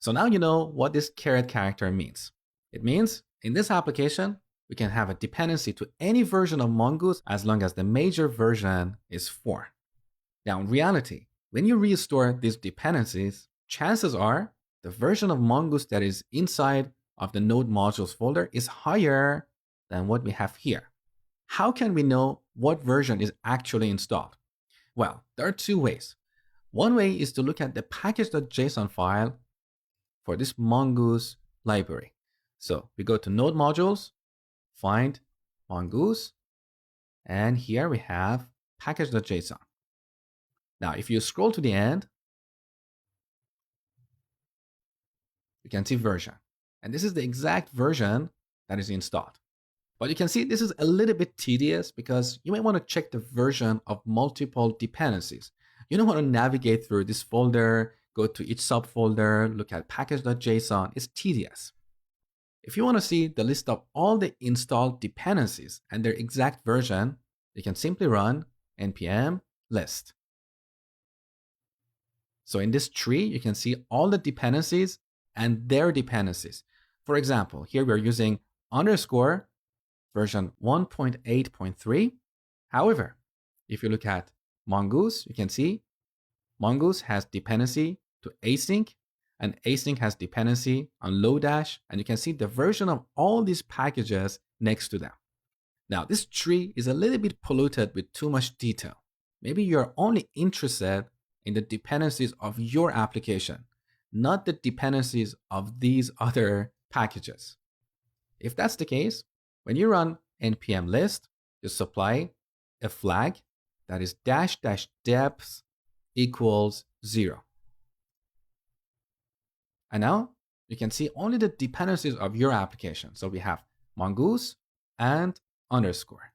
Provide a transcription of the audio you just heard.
So now you know what this caret character means. It means in this application, we can have a dependency to any version of Mongoose as long as the major version is 4. Now in reality, when you restore these dependencies, chances are the version of Mongoose that is inside of the node modules folder is higher than what we have here. How can we know what version is actually installed? Well, there are 2 ways. One way is to look at the package.json file for this Mongoose library. So we go to node modules, find Mongoose, and here we have package.json. Now, if you scroll to the end, you can see version. And this is the exact version that is installed. But you can see this is a little bit tedious because you might want to check the version of multiple dependencies. You don't want to navigate through this folder, go to each subfolder, look at package.json. It's tedious. If you want to see the list of all the installed dependencies and their exact version, you can simply run npm list. So in this tree, you can see all the dependencies and their dependencies. For example, here we're using underscore version 1.8.3. However, if you look at Mongoose, you can see Mongoose has dependency to async, and async has dependency on Lodash, and you can see the version of all these packages next to them. Now, this tree is a little bit polluted with too much detail. Maybe you're only interested in the dependencies of your application, not the dependencies of these other packages. If that's the case, when you run npm list, you supply a flag that is --depth equals 0. And now you can see only the dependencies of your application. So we have Mongoose and underscore.